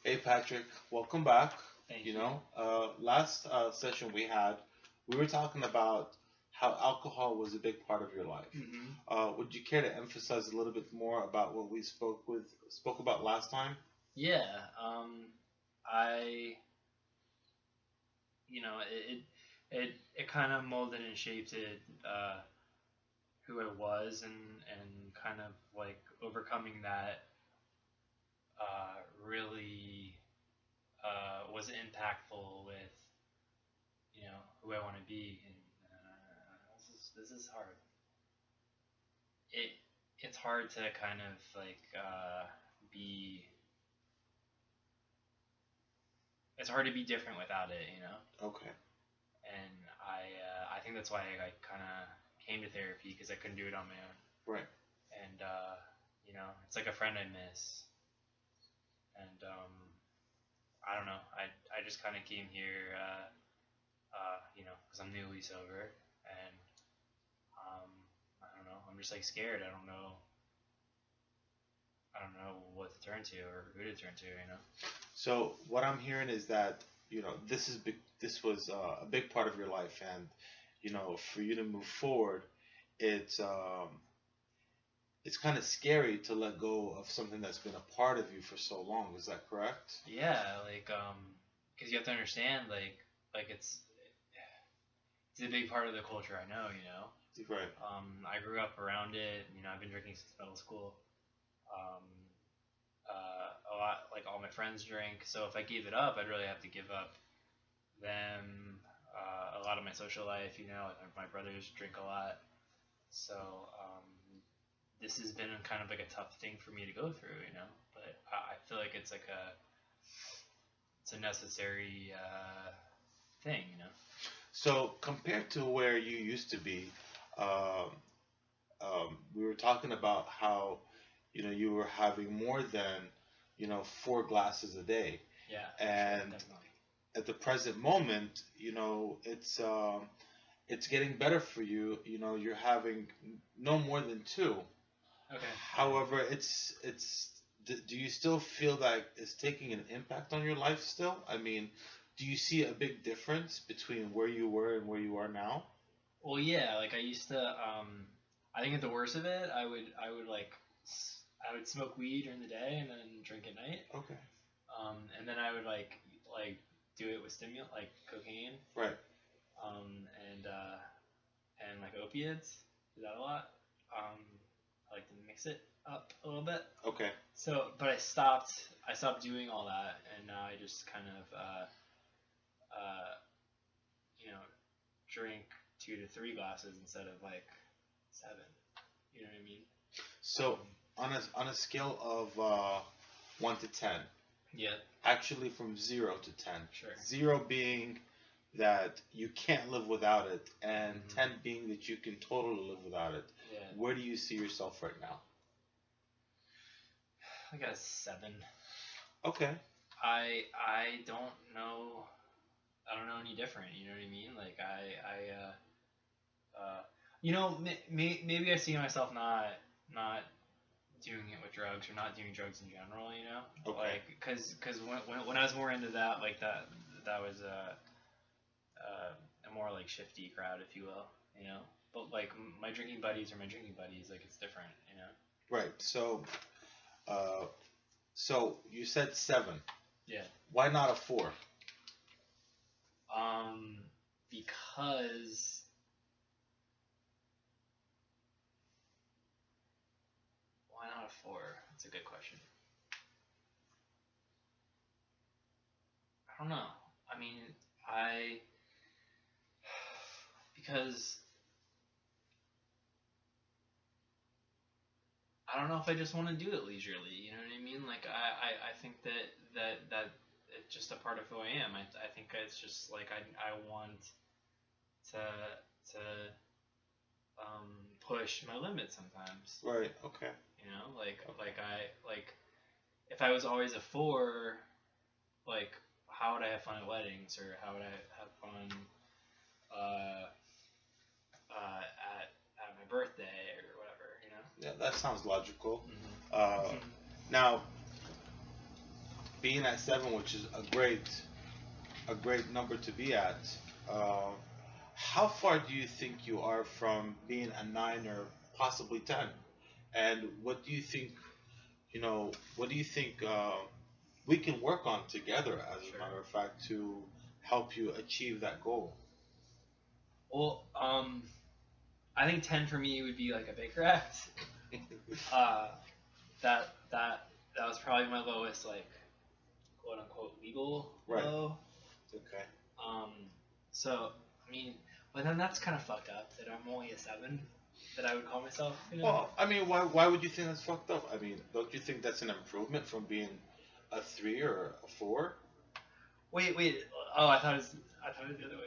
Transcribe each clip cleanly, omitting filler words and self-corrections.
Hey Patrick, welcome back. Thank You you. know, last session we had, we were talking about how alcohol was a big part of your life. hmm Would you care to emphasize a little bit more about what we spoke about last time? Yeah. I, it kind of molded and shaped who I was, and kind of like overcoming that really was impactful with who I want to be. And this is hard. It it's hard to kind of like be. It's hard to be different without it. Okay, And I think that's why I kind of came to therapy because I couldn't do it on my own. right. And it's like a friend I miss. And I don't know. I just kind of came here, because I'm newly sober, and um, I don't know. I'm just like scared. I don't know what to turn to or who to turn to. So what I'm hearing is that this is big. This was a big part of your life, and for you to move forward, it's um, it's kind of scary to let go of something that's been a part of you for so long. Is that correct? Yeah, like because you have to understand, like it's a big part of the culture I know. Right. I grew up around it. I've been drinking since middle school. Um, a lot, like all my friends drink. So if I gave it up, I'd really have to give up them, a lot of my social life. Like my brothers drink a lot. So this has been kind of like a tough thing for me to go through. But I feel like it's a necessary thing. So compared to where you used to be, um, we were talking about how you were having more than 4 glasses a day, Yeah, for sure, and definitely. at the present moment, it's getting better for you. You're having no more than two. Okay, yeah. However, do you still feel that it's taking an impact on your life still? I mean, do you see a big difference between where you were and where you are now? Well, yeah, like I used to. I think at the worst of it, I would smoke weed during the day and then drink at night. Okay. And then I would like do it with stimulant like cocaine, Right. um, and uh, and like opiates. Do that a lot. Um, I like to mix it up a little bit. Okay. So, but I stopped. I stopped doing all that, and now I just kind of uh, you know drink 2 to 3 glasses instead of like 7. You know what I mean? So Um, on a scale of 1 to 10, yeah, actually from 0 to 10, sure. 0 being that you can't live without it, and hmm 10 being that you can totally live without it, Yeah, where do you see yourself right now? I got a 7. Okay. I don't know. I don't know any different. You know what I mean? Like maybe I see myself not doing it with drugs or not doing drugs in general. Okay. Like because when I was more into that, like that was a more like shifty crowd, if you will. But like my drinking buddies are my drinking buddies. Like it's different. Right. Uh, so you said 7. Yeah. Why not a 4? Um, because why not a 4? That's a good question. I don't know. I mean, I because I don't know if I just want to do it leisurely. You know what I mean? Like I think that it's just a part of who I am. I think it's just like I want to to push my limits sometimes. Right. Okay. Like Okay. like if I was always a 4, like how would I have fun at weddings, or how would I have fun uh, at my birthday or whatever. Yeah, that sounds logical. Uh, Mm-hmm. now, being at 7, which is a great number to be at. Uh, how far do you think you are from being a 9 or possibly 10? And what do you think? What do you think we can work on together, as a Sure. matter of fact, to help you achieve that goal? Well, I think 10 for me would be like a Baker Act. Uh, that was probably my lowest, like, quote unquote legal Right. low. Okay. Um, so I mean, but then that's kind of fucked up that I'm only a 7. That I would call myself. You know? Well, I mean, why would you think that's fucked up? I mean, don't you think that's an improvement from being a 3 or a 4? Wait. Oh, I thought it was the other way.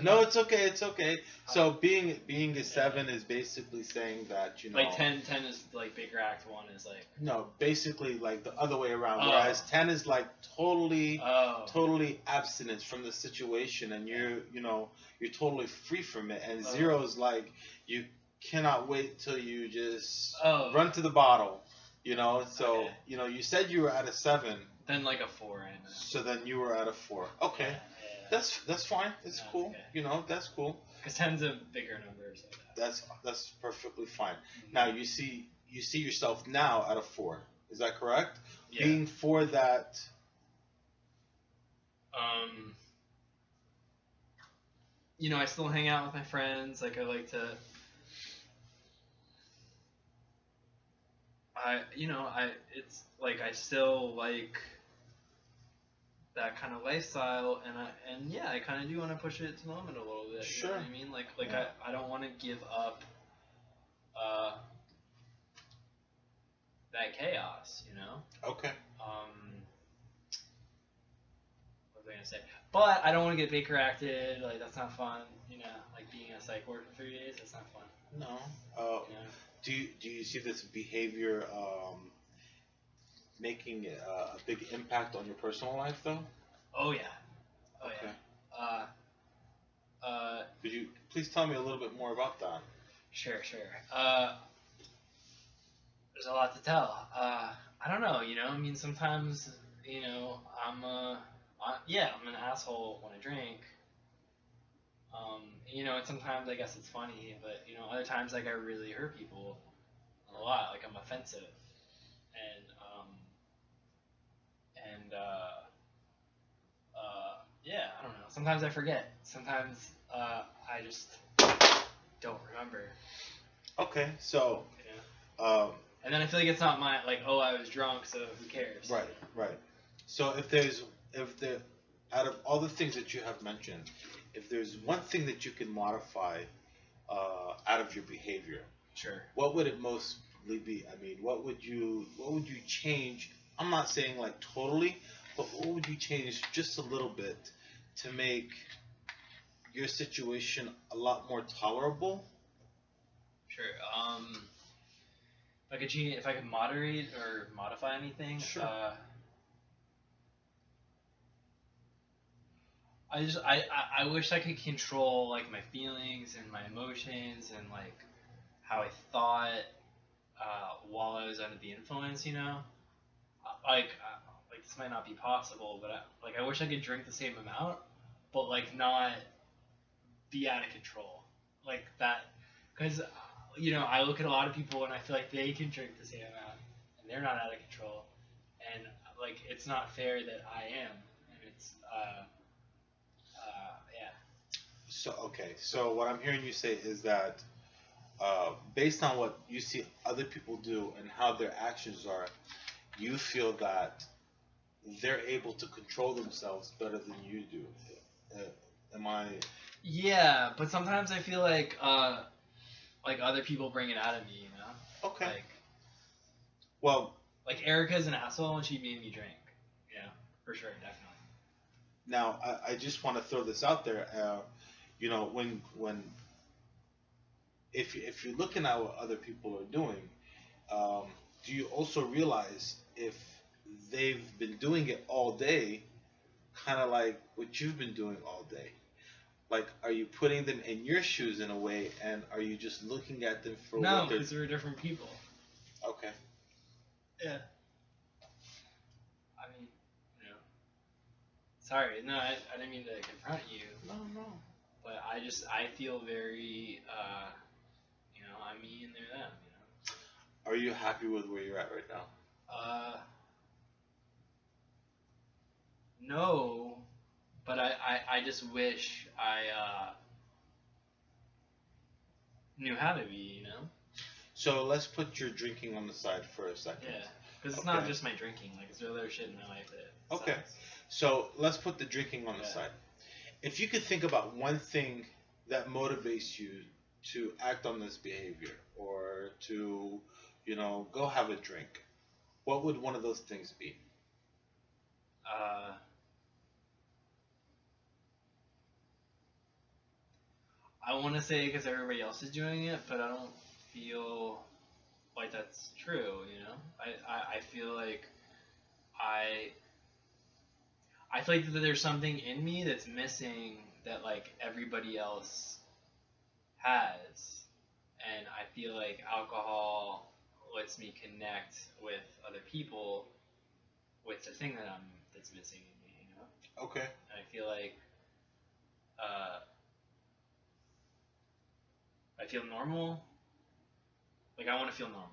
No, it's okay. It's okay. So being a 7 is basically saying that Like 10 is like Baker Act, 1 is like. No, basically like the other way around. Oh. Whereas 10 is like totally Oh. totally abstinence from the situation, and you're totally free from it. And Oh. 0 is like you cannot wait till you just Oh. run to the bottle. So Okay. you said you were at a 7, Then like a 4 and. so then you were at a 4. Okay. Yeah. That's fine. It's That's cool. okay. That's cool. Because 10's a bigger number, so. That's perfectly fine. Mhm. Now you see yourself now at a 4. Is that correct? Yeah. Being for that. I still hang out with my friends. Like I like to. It's like I still like that kind of lifestyle, and I kind of do want to push it to the limit a little bit. Sure. You know what I mean? Like Yeah. I don't want to give up that chaos, Okay. What was I gonna say? But I don't want to get Baker acted. Like that's not fun. Like being a psych ward for 3 days. That's not fun. No. You know? Do you see this behavior making a big impact on your personal life though? Oh yeah. Oh Okay. yeah. Could you please tell me a little bit more about that? Sure. There's a lot to tell. I don't know. I mean, sometimes I'm an asshole when I drink. And sometimes I guess it's funny, but other times like I really hurt people a lot. Like I'm offensive, and I don't know. Sometimes I forget. Sometimes I just don't remember. Okay. So. And then I feel like it's not my I was drunk, so who cares? Right. So out of all the things that you have mentioned, if there's one thing that you can modify out of your behavior, Sure. what would it mostly be? I mean, what would you change? I'm not saying like totally, but what would you change just a little bit to make your situation a lot more tolerable? Sure. If I could moderate or modify anything, Sure. I wish I could control like my feelings and my emotions and like how I thought while I was under the influence. Like this might not be possible, but I wish I could drink the same amount, but like not be out of control like that, because I look at a lot of people and I feel like they can drink the same amount and they're not out of control, and like it's not fair that I am, and it's So what I'm hearing you say is that based on what you see other people do and how their actions are, you feel that they're able to control themselves better than you do. Am I? Yeah, but sometimes I feel like other people bring it out of me, Okay. Like Well, Erica's an asshole and she made me drink. For sure, definitely. now I just want to throw this out there. When if you're looking at what other people are doing, do you also realize if they've been doing it all day, kind of like what you've been doing all day? Like, are you putting them in your shoes in a way, and are you just looking at them for No, what they're? because we're different people. Okay. Yeah. I mean, Sorry, no, I didn't mean to confront you, No, no. but I feel very, I'm me and they're them, Are you happy with where you're at right now? No, but I just wish I knew how to be, So let's put your drinking on the side for a second. Yeah, because it's not Okay. just my drinking, like it's other shit in my life that Okay. sucks. So let's put the drinking on the Yeah. side. If you could think about one thing that motivates you to act on this behavior or to, go have a drink, what would one of those things be? Uh, I want to say because everybody else is doing it, but I don't feel like that's true. I feel like I I feel like that there's something in me that's missing that like everybody else has, and I feel like alcohol lets me connect with other people with the thing that's missing in me. Okay. And I feel like uh, I feel normal. Like I want to feel normal.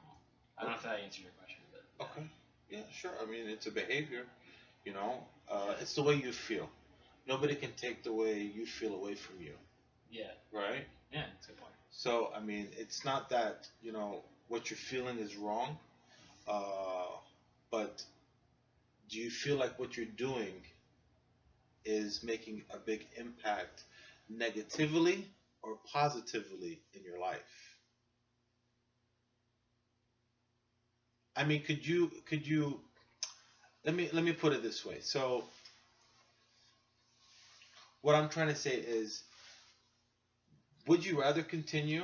I don't know if that answered your question, but Okay. Yeah, sure. I mean, it's a behavior, you know. Yeah. It's the way you feel. Nobody can take the way you feel away from you, yeah, right? that's a good point. So, I mean, it's not that, what you're feeling is wrong, but do you feel like what you're doing is making a big impact negatively or positively in your life? I mean, could you let me put it this way. So, what I'm trying to say is, would you rather continue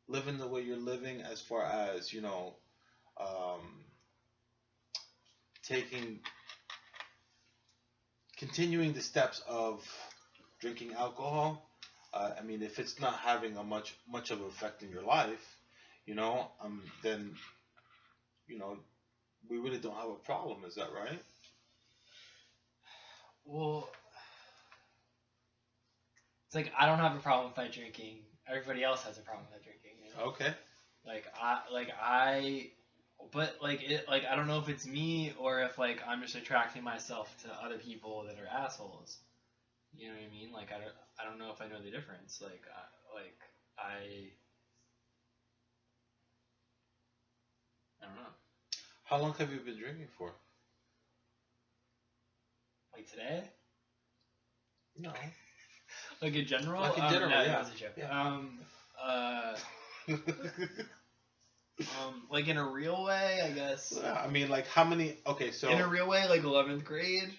living the way you're living as far as, um, taking continuing the steps of drinking alcohol? I mean, if it's not having a much of an effect in your life, then you know we really don't have a problem. Is that right? Well, it's like I don't have a problem with my drinking. Everybody else has a problem with drinking. Okay. But I don't know if it's me or if like I'm just attracting myself to other people that are assholes. You know what I mean? Like I don't know if I know the difference. I don't know. How long have you been drinking for? Like today? No. Like in general? Like in general, no, yeah. that was a joke. Like in a real way, I guess. I mean, like how many? Okay, so In a real way, like 11th grade.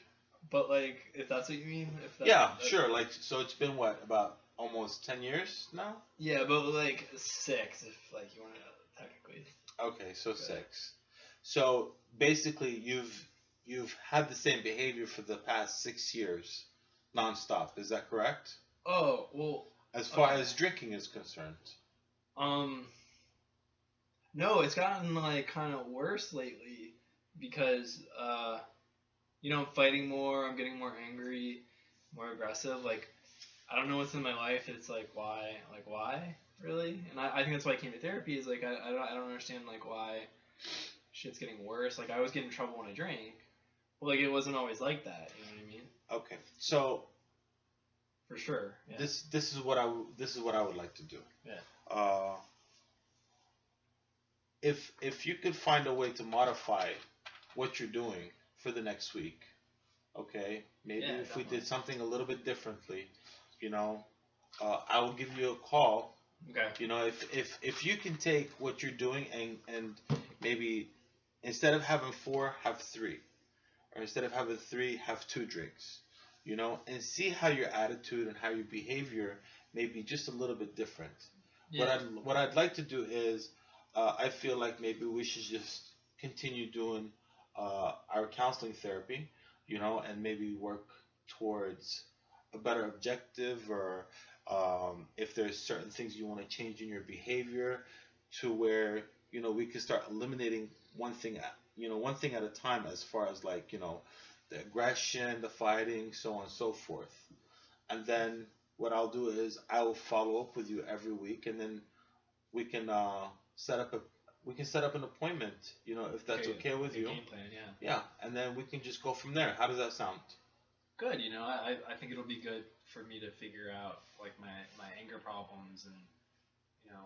But like, if that's what you mean, if that, yeah, sure. Like, so it's been what, about almost 10 years now? Yeah, but like 6, if like you want to technically. Okay, so 6. So basically, you've had the same behavior for the past 6 years, nonstop. Is that correct? Oh well. As far as drinking is concerned. No, it's gotten like kind of worse lately because I'm fighting more. I'm getting more angry, more aggressive. Like I don't know what's in my life. It's like why, really? And I think that's why I came to therapy. Is like I don't understand like why shit's getting worse. Like I always get in trouble when I drink, but like it wasn't always like that. You know what I mean? Okay, so For sure. Yeah. this is what I would like to do. Yeah. If you could find a way to modify what you're doing for the next week, okay, maybe Yeah, if we definitely. did something a little bit differently, I will give you a call. Okay. If you can take what you're doing and maybe instead of having 4, have 3, or instead of having 3, have 2 drinks, and see how your attitude and how your behavior may be just a little bit different. Yeah. What I'd like to do is, I feel like maybe we should just continue doing our counseling therapy, and maybe work towards a better objective, or if there's certain things you want to change in your behavior, to where we can start eliminating one thing at a time, as far as like the aggression, the fighting, so on and so forth. And then what I'll do is I will follow up with you every week, and then we can set up a we can set up an appointment. You know, if that's okay with a you. game plan, yeah. Yeah, and then we can just go from there. How does that sound? Good, you know, I think it'll be good for me to figure out like my anger problems and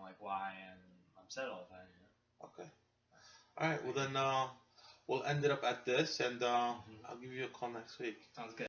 like why I'm upset all the time. Okay. All right. Well then, we'll end it up at this, and Mhm. I'll give you a call next week. Sounds good.